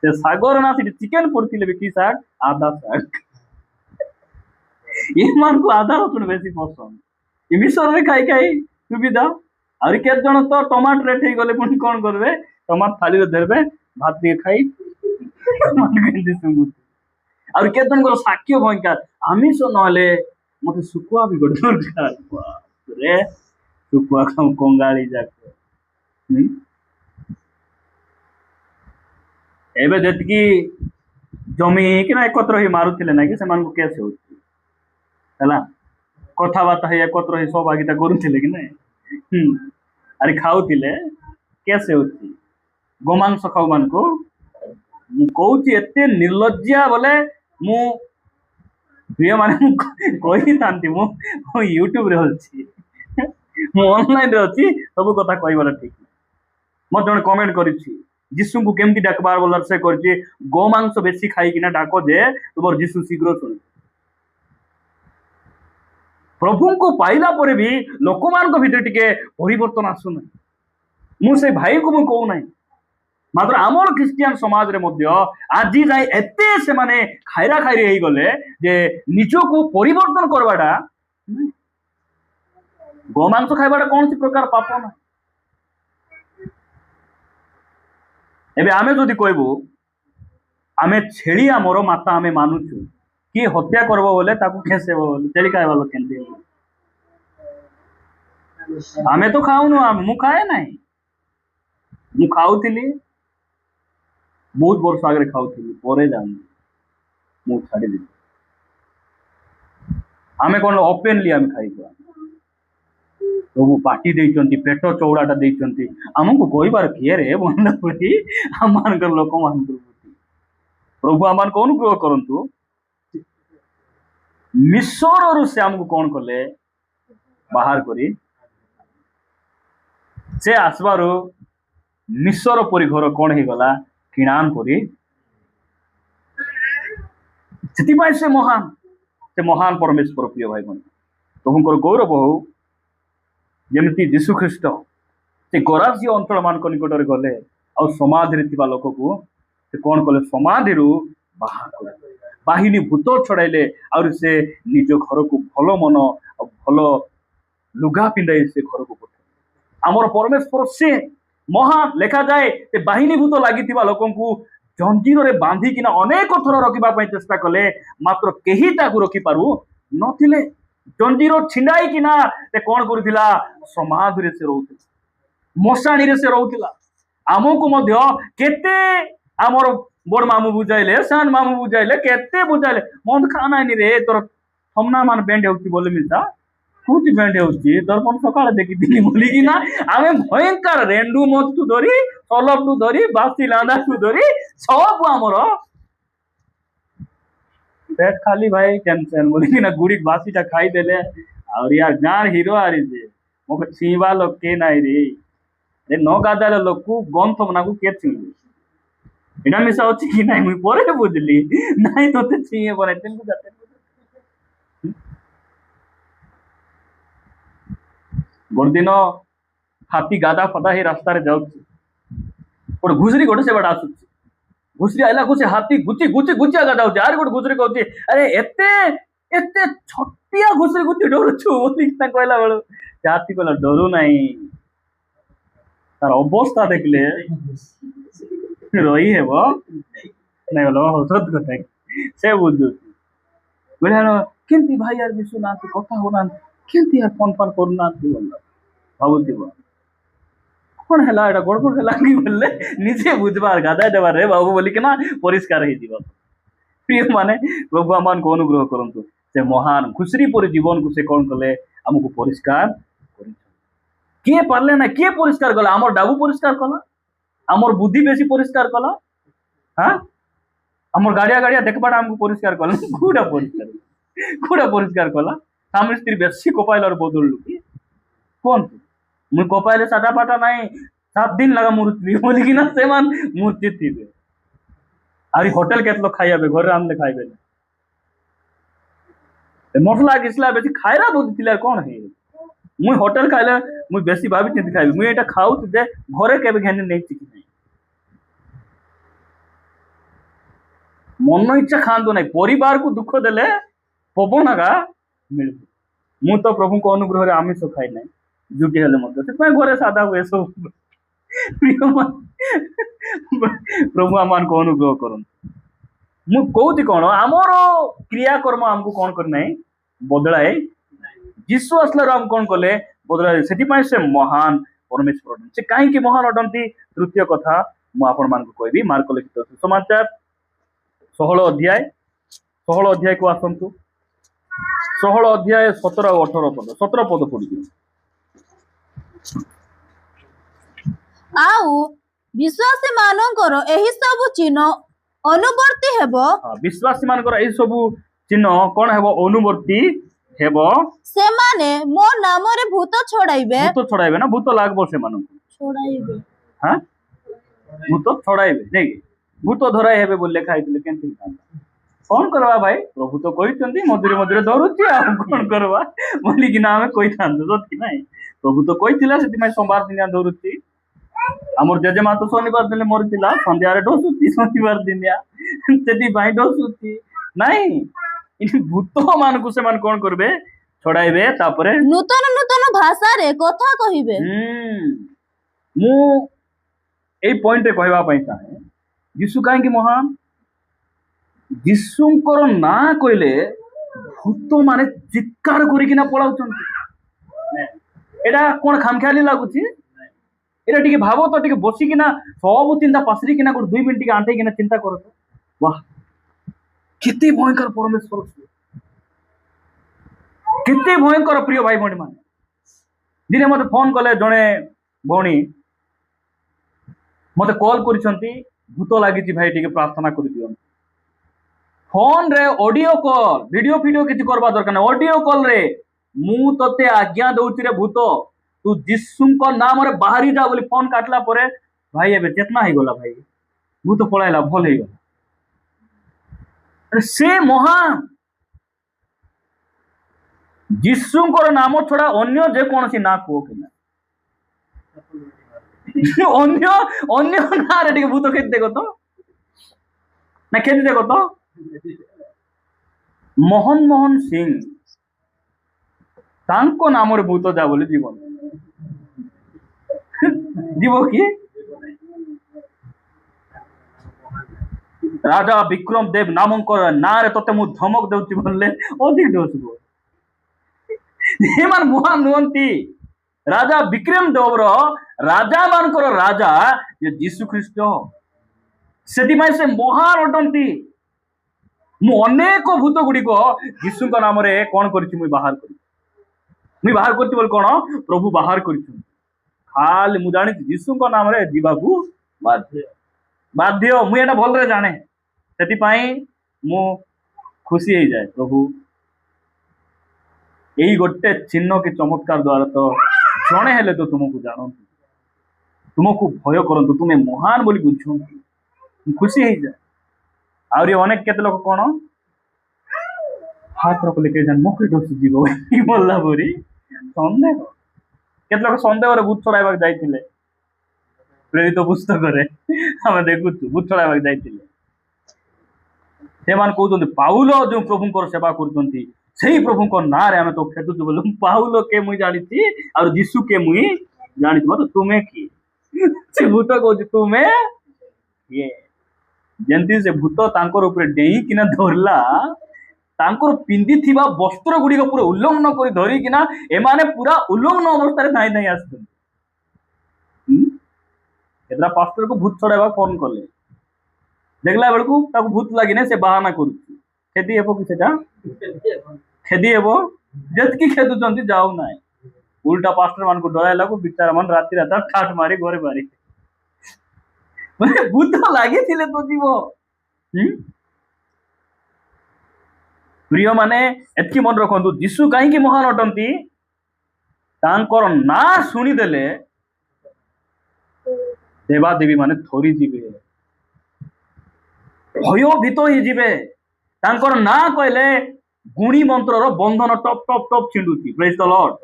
ସେ ଶାଗର ନା ସେଠି ଚିକେନ ପଡିଥିଲେ ବି କି ଶାଗ ଆଦା ଶାଗ ଏମାନଙ୍କୁ ଆଦା ରସୁଣ ବେଶୀ ପସନ୍ଦ ଏ ମିଶରରେ ଖାଇ ଖାଇ ସୁବିଧା ଆହୁରି କେତେ ଜଣ ତ ଟମାଟୋ ରେଟ୍ ହେଇଗଲେ ପୁଣି କଣ କରିବେ ଟମାଟୋ ଥାଳିରେ ଧରିବେ ଭାତ ଟିକେ ଖାଇ ଆହୁରି କେତେ ଜଣଙ୍କର ସାକ୍ଷ୍ୟ ଭୟଙ୍କା ଆମିଷ ନହେଲେ ମତେ ଶୁଖୁଆ ବି ଗୋଟେ ଦରକାର ରେ ଶୁଖୁଆ ଖାଉ କଙ୍ଗାଳି ଯାକ ଏବେ ଯେତିକି ଜମି କିନା ଏକତ୍ର ହେଇ ମାରୁଥିଲେ ନା କି ସେମାନଙ୍କୁ କେସ୍ ହଉଛି ହେଲା କଥାବାର୍ତ୍ତା ହେଇ ଏକତ୍ର ହେଇ ସହଭାଗିତା କରୁଥିଲେ କି ନାଇଁ ଆରେ ଖାଉଥିଲେ କେସ୍ ହେଉଛି ଗୋମାଂସ ଖାଉ ମାନଙ୍କୁ ମୁଁ କହୁଛି ଏତେ ନିର୍ଲଜ୍ଜା ବୋଲେ ମୁଁ ପ୍ରିୟ ମାନେ ମୁଁ କହିଥାନ୍ତି ମୁଁ ୟୁଟ୍ୟୁବରେ ଅଛି ମୁଁ ଅନଲାଇନରେ ଅଛି ସବୁ କଥା କହିବାର ଠିକ ମତେ ଜଣେ କମେଣ୍ଟ କରିଛି ଯୀଶୁଙ୍କୁ କେମିତି ଡାକବାର ବୋଲା ସେ କରିଛି ଗୋମାଂସ ବେଶୀ ଖାଇକିନା ଡାକ ଯେ ତୁମର ଯୀଶୁ ଶୀଘ୍ର ଶୁଣିବେ ପ୍ରଭୁଙ୍କୁ ପାଇଲା ପରେ ବି ଲୋକମାନଙ୍କ ଭିତରେ ଟିକେ ପରିବର୍ତ୍ତନ ଆସୁନାହିଁ ମୁଁ ସେ ଭାଇଙ୍କୁ ମୁଁ କହୁନାହିଁ ମାତ୍ର ଆମର ଖ୍ରୀଷ୍ଟିଆନ ସମାଜରେ ମଧ୍ୟ ଆଜି ଯାଏ ଏତେ ସେମାନେ ଖାଇରା ଖାଇରି ହେଇଗଲେ ଯେ ନିଜକୁ ପରିବର୍ତ୍ତନ କରିବାଟା ଗୋମାଂସ ଖାଇବାଟା କୌଣସି ପ୍ରକାର ପାପ ନାହିଁ ଏବେ ଆମେ ଯଦି କହିବୁ ଆମେ ଛେଳି ଆମର ମାତା ଆମେ ମାନୁଛୁ କିଏ ହତ୍ୟା କରବ ବୋଲେ ତାକୁ ଖେସେବ ବୋଲେ ଛେଳି ଖାଇବା ଲୋକ କେମିତି ଆମେ ତ ଖାଉନୁ ମୁଁ ଖାଏ ନାହିଁ ମୁଁ ଖାଉଥିଲି ବହୁତ ବର୍ଷ ଆଗରେ ଖାଉଥିଲି ପରେ ଜାଣି ମୁଁ ଛାଡ଼ିଦେଲି ଆମେ କଣ ଓପେନଲି ଆମେ ଖାଇଛୁ ସବୁ ପାଟି ଦେଇଛନ୍ତି ପେଟ ଚଉଡାଟା ଦେଇଛନ୍ତି ଆମକୁ କହିବାର କିଏ ରେ ବନ୍ଦ କରି ଆମମାନଙ୍କର ଲୋକମାନଙ୍କର ପ୍ରତି ପ୍ରଭୁ ଆମମାନଙ୍କୁ ଅନୁଗ୍ରହ କରନ୍ତୁ ମିଶରରୁ ସେ ଆମକୁ କଣ କଲେ ବାହାର କରି ସେ ଆସିବାରୁ ମିଶର ପରି ଘର କଣ ହେଇଗଲା କିଣାନ ପରି ସେଥିପାଇଁ ସେ ମହାନ ପରମେଶ୍ୱର ପ୍ରିୟ ଭାଇ ଭଉଣୀ ପ୍ରଭୁଙ୍କର ଗୌରବ ହଉ ଯେମିତି ଯୀଶୁ ଖ୍ରୀଷ୍ଟ ସେ ଗରାଜୀୟ ଅଞ୍ଚଳ ମାନଙ୍କ ନିକଟରେ ଗଲେ ଆଉ ସମାଧିରେ ଥିବା ଲୋକକୁ ସେ କଣ କଲେ ସମାଧିରୁ ବାହାର କଲେ ବାହିନୀ ଭୂତ ଛଡାଇଲେ ଆହୁରି ସେ ନିଜ ଘରକୁ ଭଲ ମନ ଆଉ ଭଲ ଲୁଗା ପିନ୍ଧାଇ ସେ ଘରକୁ ପଠାଇଲେ ଆମର ପରମେଶ୍ୱର ସେ ମହାନ ଲେଖାଯାଏ ସେ ବାହିନୀ ଭୂତ ଲାଗିଥିବା ଲୋକଙ୍କୁ ଜଞ୍ଜିରରେ ବାନ୍ଧିକିନା ଅନେକ ଥର ରଖିବା ପାଇଁ ଚେଷ୍ଟା କଲେ ମାତ୍ର କେହି ତାକୁ ରଖିପାରୁ ନଥିଲେ ଜଞ୍ଜିର ଛିଣ୍ଡାଇକିନା ସେ କଣ କରୁଥିଲା ସମାଧିରେ ସେ ରହୁଥିଲା ମଶାଣିରେ ସେ ରହୁଥିଲା ଆମକୁ ମଧ୍ୟ କେତେ ଆମର ବଡ ମାମୁ ବୁଝାଇଲେ ସାନ ମାମୁ ବୁଝାଇଲେ କେତେ ବୁଝାଇଲେ ମନ୍ଦ ଖା ନାଇନି ରେ ତୋର ଥମନା ମାନ ବେଣ୍ଡ ହେଉଛି ବୋଲି ମିଳତା କୋଉଠି ବେଣ୍ଡ ହେଉଛି ଦର୍ପଣ ସକାଳେ ଦେଖିଥିଲି ବୋଲିକିନା ଆମେ ଭୟଙ୍କର ରେଣ୍ଡୁ ମତଠୁ ଧରି ସଲଭଠୁ ଧରି ବାସି ଲାନ୍ଦାଠୁ ଧରି ସବୁ ଆମର पेट खाली भाई टेंशन बोली ना गुड़ी बासीटा खाई देले और यार गार हिरो आरी जे मोके छीवा लोग के नाही रे रे न गादाले लोग को गंथ मना को के छी एडा मिसा अछि कि नाही मुई परे बुझली नाही तोते छीए बने तेन को जाते गोरदिनो हाथी गादा फदा ही रास्ता रे जाउ और घुसरी गोटे से बड़ा आसु घुसरी आइला को से हाथी गुची गुची गुची आगा जाउ आर गोटे घुसरी कहउची अरे एते एते छोटिया घुसरी गुची डरू छु बोली ता कहला बेलो जाति कहला डरू नाही तार अवस्था देखले रही हेबो नाही बोलो हसत कथा से बुझु बेला केंती भाई यार बिसु ना कथा होना केंती यार फोन फोन करना बोल भाबुतिबो कौन है एटा गड़बड़ है कि बोले निजे बुझबार गादा देवार रे बाबू बोली कि ना परिष्कार हो प्रिय माने प्रभु आमान को अनुग्रह करंतु से महान खुशरी परी जीवन को से कौन कले आमको परिष्कार कर किए पारले ना किए परिष्कार कला आमर डाबू परिष्कार कला आमर बुद्धि बेसी परिष्कार कला हाँ आमर गाड़िया गाड़िया देखबा आमको परिष्कार कला कूड़ा परिष्कार कला स्वामी स्त्री बेसी कपाइल बदल कि कौन मुई कपाइले साटा पाटा नहीं 7 दिन लगा मूर्ति बोलिकी ना से मूर्ति थी आरी होटल के लोग खाइबे घर रांधले खाइबे मसला किसला बेसी खाइरा बुद्धि थिला कौन है मुई होटल खाइले मुई बेसी भाभी चिंती खाइबे मुई एटा खाऊ जे घरे केबे घेने नहीं चिकी नहीं मन इच्छा खांदो नहीं परिवार को दुख देले पवन आगा मिल मु तो प्रभु को अनुग्रह रे आमिष खाइ नहीं जुटी हेले मत से घरे सादा हुए सब प्रभु आमान को अनुग्रह करन मु कहूती कौन आमर क्रियाकर्म आमको कौन करना बदलाए जीशु आसलार आम कौन कले बदलाए से महान परमेश्वर से कहीं महान अटंती तृतीय कथा मुझे कहबी मार्क लिखित सुसमाचार 16 अध्याय को आसतु 16 अध्याय 17 और 18 पद 17 पद पढ़ी
आउ विश्वासी मानकर एही सब चिन्ह अनुवर्ती हेबो
विश्वासी मानकर एही सब चिन्ह कौन हेबो अनुवर्ती हेबो
से माने मो नाम रे भूत छड़ाइबे
ना भूत लागबो से मानन
छड़ाइबे
हां भूत छड़ाइबे नहीं भूत धराई हेबे बोले खाइतले केनथि कौन करवा भाई प्रभु तो कहितंती मधुरे मधुरे धरुची आ कौन करवा बोली कि ना हमें कोई थांदो सत कि नहीं प्रभु तो कहितला सेति में सोमवार दिन धरुची आमर जेजेमा तो शनिवार दिन मरथिला संध्यारे डोसुची शनिवार दिन सेति भाई डोसुची नहीं इन भूत मान को से मान कौन करबे छड़ाइबे तापरे
नूतन नूतन भाषा रे कथा कहिबे
मु ए पॉइंट रे कहबा पई चाहे यीशु काहे कि महान यीशुंकर ना कहले भूत माने चित्कार करिकिना पळाउछन एडा कोन खामख्याली लागुची एटा टिके भाबो तो टिके बसिकिना सब चिंता पासरिकिना को 2 मिनिट के आंटेकिना चिंता करो तो वाह कितने भयंकर परमेश्वर कितने भयंकर प्रिय भाई भणी मान दिने मत फोन कले जड़े भौणी मत कॉल करिसंती भूत लागी भाई टिके प्रार्थना कर दियो फोन रे ऑडियो कॉल वीडियो किसी करबा दरकार ना ऑडियो कॉल रे मु तते आज्ञा दउची रे भूत तू जिसुंको नाम रे बाहरी जा बोली फोन काटला परे भाई एबे चेतना ही गला भाई भूत पळाइला भल हे गला से महान जीशुंकर नाम छड़ा अन्य जे कौन सी ना कहो कि अन्य अन्य ना रे भूत खेत देखो तो ना खेत देखो तो मोहन मोहन सिंह तांको नाम रे भूत जा बोले जीवन जीव कि राजा विक्रम देव नामकर ना रे तते मु धमक देउची बोलले अधिक डोसबो हेमान महान नुहंती राजा विक्रम देव रो राजा मानकर राजा ये यीशु ख्रीष्ट सेति माय से महान अटंती मु अनेक भूत गुडी को यीशु का नाम रे कोन करछि मु बाहर करछि बोल कोन प्रभु बाहर करछि खाली मु जानि यीशु का नाम रे जीवाकू बाध्य मु एटा भल रे जाने सेति पाई मु खुशी हो जाए प्रभु यही गोटे चिन्ह के चमत्कार द्वारा तो जड़े हेले तो तुमको जानती तुमको भय करंतु तुम्हें महान बोली बुझुंती खुशी हो जाए आउरी अनेक केते लोक कोन हाथ रख लेके जान मोके डोस जीवो की बोलला बोरी संदेह केते लोक संदेह रे भूत छड़ाइबा जाइतिले प्रेरित पुस्तक रे हम देखु भूत छड़ाइबा जाइतिले सेमान कहते पाउल जो प्रभु सेवा करते से प्रभु ना रे आम तो खेदुचु बोल पाउल के मुई जानी और जीशु के मुई जानी तो तुम्हें कि से भूत कहूँ तुम्हें ये जंती से भूत तांकर ऊपर डेई किना धरला तांकर पिंदी थिबा वस्त्र गुडी पूरा उल्लंघन कर धरी किना एमाने पूरा उल्लंघन अवस्था रे नाई नाई आसुन एतरा पास्टर को भूत छड़ाइबा फोन करले देखला बेलकू ताको भूत लागिने से बहाना करूची खेदी हेबो कि सेटा खेदी हेबो जतकी खेदुचंती जाऊ नाय उल्टा पास्टर मान को डराइला को बिचारा मन राति रात ठाठ मारी घरे बारी ମାନେ ଭୂତ ଲାଗିଥିଲେ ତ ଯିବ ପ୍ରିୟ ମାନେ ଏତିକି ମନେ ରଖନ୍ତୁ ଯୀଶୁ କାହିଁକି ମହାନ ଅଟନ୍ତି ତାଙ୍କର ନାଁ ଶୁଣିଦେଲେ ଦେବାଦେବୀ ମାନେ ଥରି ଯିବେ ଭୟଭୀତ ହେଇଯିବେ ତାଙ୍କର ନାଁ କହିଲେ ଗୁଣି ମନ୍ତ୍ରର ବନ୍ଧନ ଟପ୍ ଟପ୍ ଟପ୍ ଛିଣ୍ଡୁଛି ପ୍ରେଜ୍ ଦ ଲର୍ଡ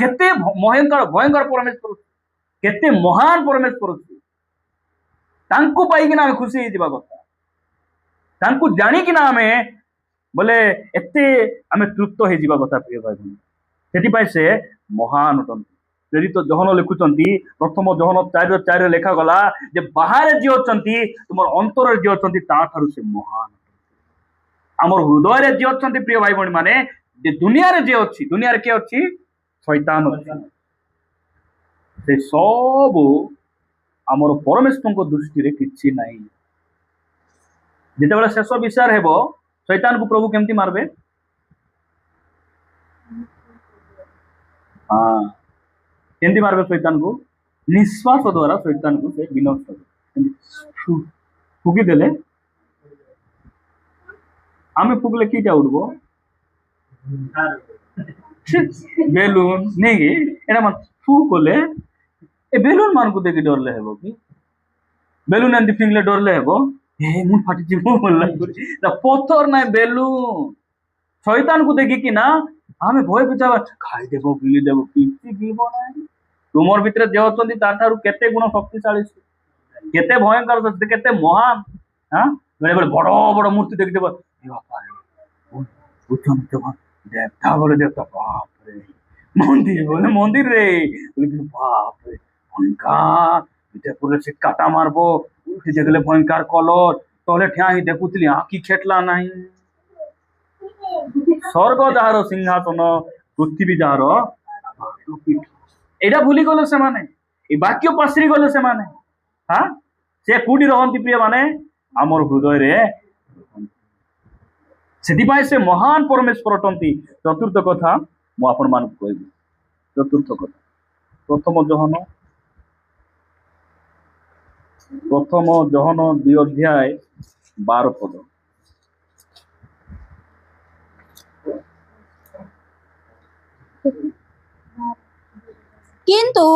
କେତେ ଭୟଙ୍କର ଭୟଙ୍କର ପରମେଶ୍ୱର କେତେ ମହାନ ପରମେଶ୍ୱର ତାଙ୍କୁ ପାଇକିନା ଆମେ ଖୁସି ହେଇଯିବା କଥା ତାଙ୍କୁ ଜାଣିକିନା ଆମେ ବୋଲେ ଏତେ ଆମେ ତୃପ୍ତ ହେଇଯିବା କଥା ପ୍ରିୟ ଭାଇ ଭଉଣୀ ସେଥିପାଇଁ ସେ ମହାନ ଅଟନ୍ତି ପ୍ରେରିତ ଜହନ ଲେଖୁଛନ୍ତି ପ୍ରଥମ ଜହନ 4:4 ଲେଖାଗଲା ଯେ ବାହାରେ ଯିଏ ଅଛନ୍ତି ତୁମର ଅନ୍ତରରେ ଯିଏ ଅଛନ୍ତି ତାଠାରୁ ସେ ମହାନ ଆମର ହୃଦୟରେ ଯିଏ ଅଛନ୍ତି ପ୍ରିୟ ଭାଇ ଭଉଣୀ ମାନେ ଯେ ଦୁନିଆରେ ଯିଏ ଅଛି ଦୁନିଆରେ କିଏ ଅଛି ଶୈତାନ ଅଛି ସେ ସବୁ ଆମର ପରମେଶ୍ୱରଙ୍କ ଦୃଷ୍ଟିରେ କିଛି ନାହିଁ ଯେତେବେଳେ ଶେଷ ବିଚାର ହେବ ଶୈତାନକୁ ପ୍ରଭୁ କେମିତି ମାରବେ ହଁ କେମିତି ମାରବେ ଶୈତାନକୁ ନିଶ୍ୱାସ ଦ୍ୱାରା ଶୈତାନକୁ ସେ ବିନଷ୍ଟ ଫୁକି ଦେଲେ ଆମେ ଫୁକିଲେ କିଟା ଉଡିବ ବେଲୁନ ନେଇକି ଏଇଟା ଫୁ କଲେ ଏ ବେଲୁନ ମାନଙ୍କୁ ଦେଖି ଡରଲେ ହେବ କି ବେଲୁନ ଏମିତି ଫିଙ୍ଗିଲେ ଡରଲେ ହେବ ମୁଁ ଫାଟିଯିବ ପଥର ନାହିଁ ବେଲୁନ ଶୈତାନକୁ ଦେଖିକି ନା ଆମେ ଭୟଭୀତ ଖାଇଦେବ ଗିଳିଦେବ କିଛି ଗିଳିବ ନାହିଁ ତୁମର ଭିତରେ ଯେ ଅଛନ୍ତି ତାଠାରୁ କେତେ ଗୁଣ ଶକ୍ତିଶାଳୀ କେତେ ଭୟଙ୍କର କେତେ ମହାନ ବେଳେ ବେଳେ ବଡ ବଡ ମୂର୍ତ୍ତି ଦେଖିଦେବ ଦେବତା ବୋଲେ ଦେବତା ବାପରେ ମନ୍ଦିର ବୋଲେ ମନ୍ଦିରରେ ବାପରେ ଭୟଙ୍କର ସେ କାଟା ମାରବ ଦେଖିଲେ ଭୟଙ୍କର କଲର ତଳେ ଠିଆ ହିଁ ଦେଖୁଥିଲି ଆଖି ଖେଟଲା ନାହିଁ ସ୍ୱର୍ଗ ଯାହାର ସିଂହାସନ ପୃଥିବୀ ଯାହାର ଏଇଟା ଭୁଲିଗଲେ ସେମାନେ ଏ ବାକ୍ୟ ପାଶରି ଗଲେ ସେମାନେ ସେ କୋଉଠି ରହନ୍ତି ପ୍ରିୟ ମାନେ ଆମର ହୃଦୟରେ ସେଥିପାଇଁ ସେ ମହାନ ପରମେଶ୍ୱର ଅଟନ୍ତି ଚତୁର୍ଥ କଥା ମୁଁ ଆପଣମାନଙ୍କୁ କହିବି ଚତୁର୍ଥ କଥା ପ୍ରଥମ ଜହନ 2:12
କିନ୍ତୁ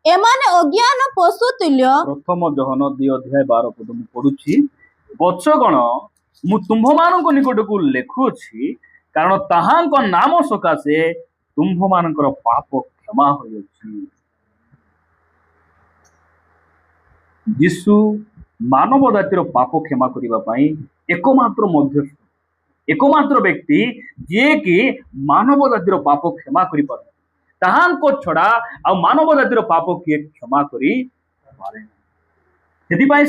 ଏମାନେ ଅଜ୍ଞାନ ପଶୁ ତୁଲ୍ୟ
ପ୍ରଥମ ଜହନ 2:12 ମୁଁ ପଢୁଛି ବତ୍ସଗଣ ମୁଁ ତୁମ୍ଭମାନଙ୍କ ନିକଟକୁ ଲେଖୁଅଛି କାରଣ ତାହାଙ୍କ ନାମ ସକାଶେ ତୁମ୍ଭମାନଙ୍କର ପାପ କ୍ଷମା ହୋଇଅଛି ଯୀଶୁ ମାନବ ଜାତିର ପାପ କ୍ଷମା କରିବା ପାଇଁ ଏକମାତ୍ର ବ୍ୟକ୍ତି ଯିଏକି ମାନବ ଜାତିର ପାପ କ୍ଷମା କରିପାରେ ତାହାଙ୍କ ଛଡା ଆଉ ମାନବ ଜାତିର ପାପ କିଏ କ୍ଷମା କରିପାରେ ସେଥିପାଇଁ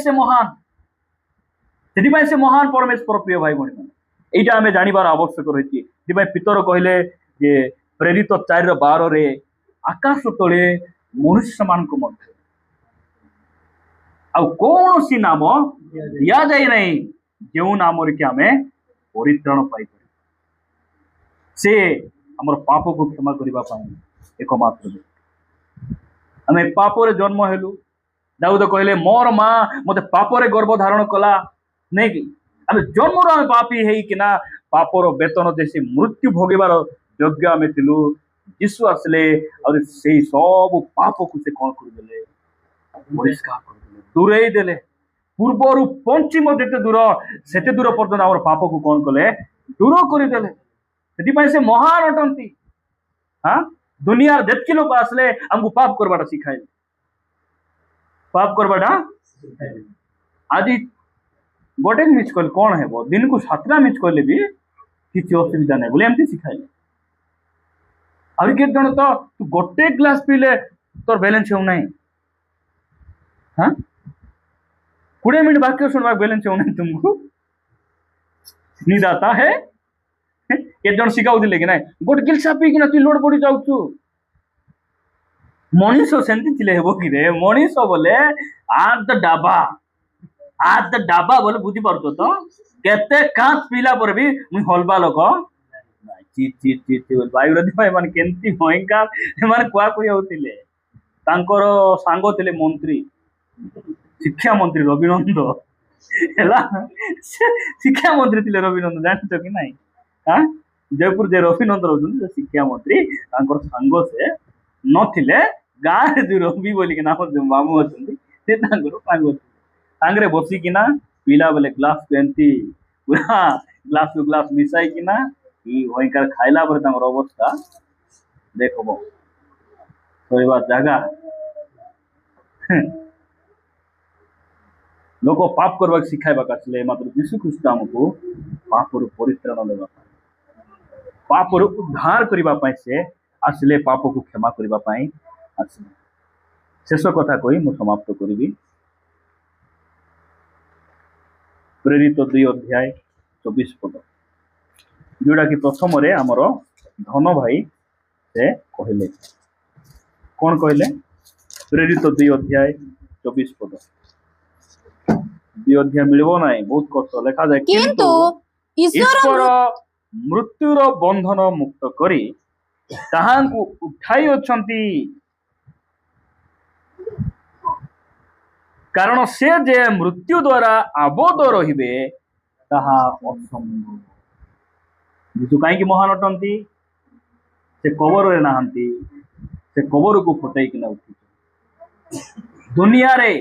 ସେ ମହାନ ପରମେଶ୍ୱର ପ୍ରିୟ ଭାଇ ଭଉଣୀ ମାନେ ଏଇଟା ଆମେ ଜାଣିବାର ଆବଶ୍ୟକ ରହିଛି ସେଥିପାଇଁ ପିତର କହିଲେ ଯେ ପ୍ରେରିତ 4:12 ଆକାଶ ତଳେ ମନୁଷ୍ୟମାନଙ୍କ ମଧ୍ୟରେ ଆଉ କୌଣସି ନାମ ଦିଆଯାଇ ନାହିଁ ଯେଉଁ ନାମରେ କି ଆମେ ପରିତ୍ରାଣ ପାଇପାରିବୁ ସେ ଆମର ପାପକୁ କ୍ଷମା କରିବା ପାଇଁ ଏକମାତ୍ର ଆମେ ପାପରେ ଜନ୍ମ ହେଲୁ ଦାଉଦ କହିଲେ ମୋର ମା ମତେ ପାପରେ ଗର୍ଭ ଧାରଣ କଲା ନାଇଁ କି ଆମେ ଜନ୍ମରୁ ଆମେ ପାପୀ ହେଇକିନା ପାପର ବେତନ ଦେଇ ମୃତ୍ୟୁ ଭୋଗିବାର ଯୋଗ୍ୟ ଆମେ ଥିଲୁ ଯୀଶୁ ଆସିଲେ ଆଉ ସେଇ ସବୁ ପାପକୁ ସେ କଣ କରିଦେଲେ ପରିଷ୍କାର କରିଦେଲେ ଦୂରେଇ ଦେଲେ ପୂର୍ବରୁ ପଶ୍ଚିମ ଯେତେ ଦୂର ସେତେ ଦୂର ପର୍ଯ୍ୟନ୍ତ ଆମର ପାପକୁ କଣ କଲେ ଦୂର କରିଦେଲେ ସେଥିପାଇଁ ସେ ମହାନ ଅଟନ୍ତି ଦୁନିଆର ଯେତିକି ଲୋକ ଆସିଲେ ଆମକୁ ପାପ କରବାଟା ଶିଖାଇଲେ ପାପ କରବାଟା ଆଜି ଗୋଟେ ମିସ୍ କଲେ କଣ ହେବ ଦିନକୁ 7ଟା ମିସ୍ କଲେ ବି କିଛି ଅସୁବିଧା ନାହିଁ ବୋଲି ଏମିତି ଶିଖାଇଲେ ଆହୁରି କେତେ ଜଣ ତ ତୁ ଗୋଟେ ଗ୍ଲାସ ପିଇଲେ ତୋର ବାଲାନ୍ସ ହେଉନାହିଁ 20 ମିନିଟ୍ ବାକ୍ୟ ଶୁଣବା ବାଲାନ୍ସ ହେଉନାହିଁ ତୁମକୁ ନିଦାତା ହେ କେତେ ଜଣ ଶିଖାଉଥିଲେ କି ନାଇଁ ଗୋଟେ ଗିଲସା ପିଇକିନା ତୁଇ ଲୋଡ ପଡି ଯାଉଛୁ ମଣିଷ ସେମିତି ଥିଲେ ହେବ କି ରେ ମଣିଷ ବୋଲେ ଆଦ ଡାବା ବୋଲେ ବୁଝିପାରୁଛ ତ केते कांच पीला पर भी मुई हलवा लोक नाइ ची ची ची ची बोल बायुरदी भाई माने केंती भयंकर माने कुआ कुई होतिले तांकर सांग थिले मंत्री शिक्षा मंत्री रविनंद ହେଲା ସେ ଶିକ୍ଷା ମନ୍ତ୍ରୀ ଥିଲେ ରବିନନ୍ଦ ଜାଣିଛ କି ନାଇଁ ହଁ ଜୟପୁର ଯେ ରବିନନ୍ଦ ରହୁଛନ୍ତି ସେ ଶିକ୍ଷା ମନ୍ତ୍ରୀ ତାଙ୍କର ସାଙ୍ଗ ସେ ନଥିଲେ ଗାଁରେ ଯୋଉ ରବି ବୋଲିକି ନାମ ଯୋଉ ମାମୁଁ ଅଛନ୍ତି ସେ ତାଙ୍କର ସାଙ୍ଗ ସାଙ୍ଗରେ ବସିକିନା ପିଲା ବେଲେ ଗ୍ଲାସ ଏମିତି ପୁରା ଗ୍ଲାସ ଟୁ ଗ୍ଲାସ ମିଶାଇକିନା ଇ ଭୟଙ୍କର ଖାଇଲା ପରେ ତାଙ୍କର ଅବସ୍ଥା ଦେଖବ ଶୋଇବା ଜାଗା लोक पाप करवा शिखाइबा आसले मात्र यीशु ख्रीष्ट हमको पापर परित्राण देवा पापर उद्धार करने से आसले पाप को क्षमा करने आसले शेष कथा कही मु समाप्त करी प्रेरित 2 अध्याय 24 पद जोड़ा कि प्रथम आमर धन भाई से कहले कौन कहले प्रेरित 2 अध्याय 24 पद 2 अध्याय मिलबो नहीं बहुत कष्ट लिखा जाए
किंतु
ईश्वर मृत्युर बंधन मुक्त करी ताहांकु उठाई अछंती कारण से जे मृत्यु द्वारा आबोध रहिबे ताहा असंभव यीशु काई की महान अटंती से कबर रे नाहंती से कबर को फटई कि ना उठी दुनिया रे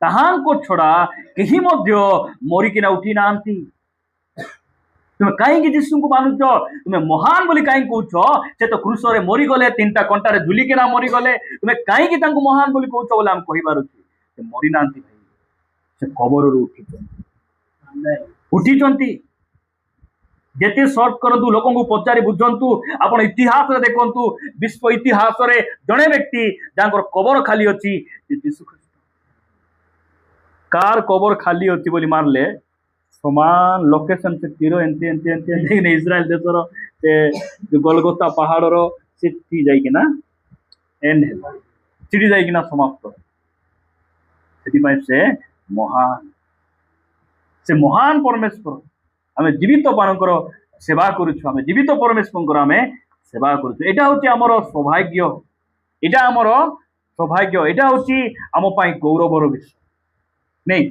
ताहांको छड़ा कहीं मध्य मरिकिना उठी नांती तुम्हें कहीं जीशु को मानुच तुम्हें महान बोली कहीं कौच से तो क्रूस रे मरी गले 3टा कंटारे झुलिकिना मरी गले तुम्हें कहीं महान बोली कौच बोले आम कहि पारुछि से मरी नांती भाई से कबर रू उठी जेते सर्च करंतु लोकन को पचारि बुझंतु आपण इतिहास रे देखंतु विश्व इतिहास रे जणे व्यक्ति जांकर कबर खाली अछि यीशु कार कबर खाली अच्छी बोली मारले समान लोकेशन से तीर एंती एंती एंती एंती इस्राएल देशर से गोलगोता पहाड़र से जाइकिना एंड चिड़ी जाइकिना समाप्त से महान परमेश्वर आम जीवित मानकर सेवा करुछु आम जीवित परमेश्वर आम सेवा करुछु एटा होची हमर सौभाग्य एटा हमर सौभाग्य एटा होची आम पई गौरवर विषय नहीं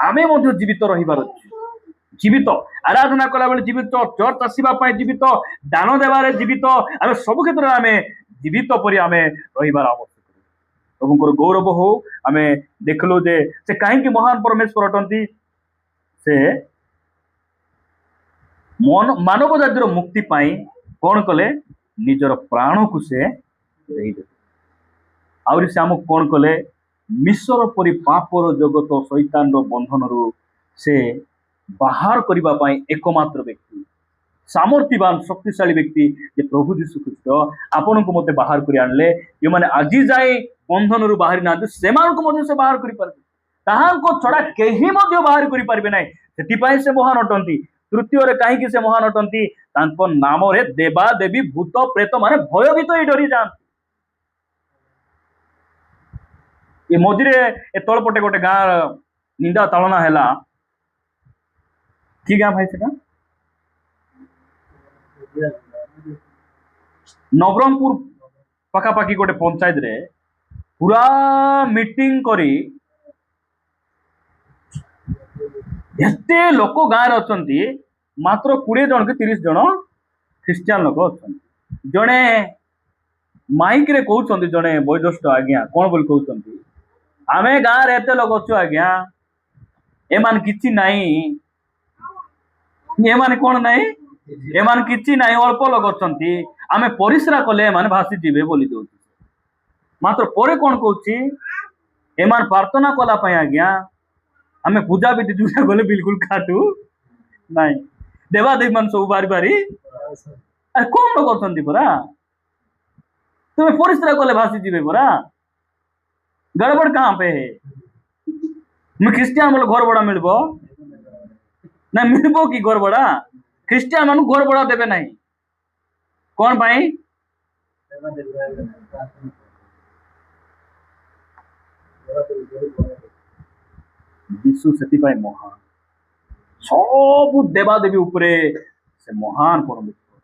आमे मध्य जीवित रहिबार जीवित आराधना कला बेले जीवित चर्च आसवा जीवित दान देवारे जीवित आम सब क्षेत्र में जीवित पर आम रहिबार आवश्यक प्रभुंकर गौरव हो आम देखलु जे से कहीं महान परमेश्वर अटंती से मानव जातिर मुक्ति पाई कौन कले निजर प्राण को से आउरी से आमको कौन कले मिश्र परि पापर जगत शैतान बंधन से बाहर करने एकमात्र व्यक्ति सामर्थ्यवान शक्तिशाली व्यक्ति जे प्रभु यीशु ख्रीष्ट आपण को मते बाहर कर आनले जो माने आज जाए बंधन बाहरी ना से बाहर कर छड़ा कहीं बाहर कर से महान अटंती तृतीय कहीं से महान अटंती नाम रे देवा देवी भूत प्रेत माने भयभीत ही डरी जाती ये मझे ए तलपटे गोटे गाँ निंदा ताड़ना है कि गाँ भाई से नवरंगपुर पखापाखि गोटे पंचायत रे पूरा मीटिंग करी एते लोक गाँव अच्छी मात्र 20 जन कि 30 जन ख्रिस्टियान लोक अच्छा जड़े माइक रे कहते जड़े वयोज्येष्ठ आज्ञा कौन बोल कहते आमे गाँव रे एते लोग अच्छु आज्ञा एमान किछि नाही एमान कौन नाही एमान किछि नाही अल्प लोग अछंती आमे परिश्रा कले एमान भासी जीवे बोली दउ मात्र परे कौन कहछि एमान प्रार्थना कला पय आज्ञा आमे पूजा विधि जुटा गले बिल्कुल खाटू नाही देवा देव मन सब बारी बारी अरे कौन लोग अछंती परा तुमे परिश्रा कले भासी जीवे परा गड़बड़ कहाँ पे है मैं ख्रिस्टियान बोले घर बड़ा मिलबो ना मिलबो कि घर बड़ा ख्रिस्टियान मान घर बड़ा देवे नहीं कौन भाई यीशु से महान ସବୁ ଦେବାଦେବୀ ଉପରେ ସେ ମହାନ ପରମେଶ୍ୱର।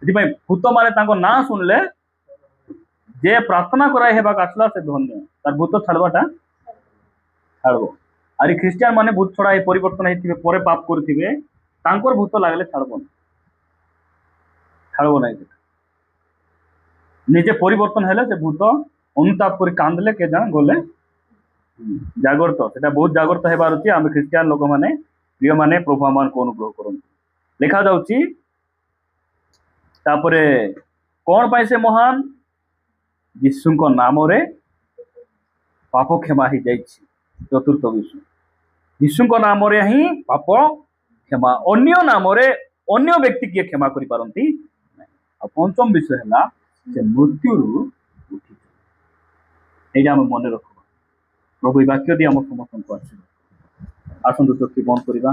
ସେଥିପାଇଁ ଭୂତ ମାନେ ତାଙ୍କ ନାଁ ଶୁଣିଲେ ଯେ ପ୍ରାର୍ଥନା କରାଇ ହେବାକୁ ଆସିଲା ସେ ଧନ୍ୟ, ତାର ଭୂତ ଛାଡ଼ବାଟା ଛାଡ଼ବ। ଆରି ଖ୍ରୀଷ୍ଟିଆନ ମାନେ ଭୂତ ଛଡ଼ା ହେଇ ପରିବର୍ତ୍ତନ ହେଇଥିବେ, ପରେ ପାପ କରିଥିବେ, ତାଙ୍କର ଭୂତ ଲାଗିଲେ ଛାଡ଼ବ ନାହିଁ। ନିଜେ ପରିବର୍ତ୍ତନ ହେଲେ ସେ ଭୂତ ଅନୁତାପ କରି କାନ୍ଦିଲେ କେ ଜଣ ଗଲେ ଜାଗ୍ରତ। ସେଟା ବହୁତ ଜାଗ୍ରତ ହେବାର ଅଛି। ଆମେ ଖ୍ରୀଷ୍ଟିଆନ ଲୋକମାନେ ପ୍ରିୟମାନେ ପ୍ରଭୁ ଆମମାନଙ୍କୁ ଅନୁଗ୍ରହ କରନ୍ତୁ। ଲେଖାଯାଉଛି ତାପରେ କଣ ପାଇଁ ସେ ମହାନ? ଯୀଶୁଙ୍କ ନାମରେ ପାପ କ୍ଷମା ହେଇଯାଇଛି। ଚତୁର୍ଥ ବିଷୟ, ଯୀଶୁଙ୍କ ନାମରେ ହିଁ ପାପ କ୍ଷମା, ଅନ୍ୟ ନାମରେ ଅନ୍ୟ ବ୍ୟକ୍ତି କିଏ କ୍ଷମା କରିପାରନ୍ତି ନାହିଁ। ଆଉ ପଞ୍ଚମ ବିଷୟ ହେଲା ସେ ମୃତ୍ୟୁରୁ ଉଠିଛି। ଏଇଟା ଆମେ ମନେ ରଖିବା। ପ୍ରଭୁ ଏ ବାକ୍ୟ ଦେଇ ଆମ ସମସ୍ତଙ୍କୁ ଆସିବ। ଆସନ୍ତୁ ଚକ୍ଷୁ ବନ୍ଦ କରିବା।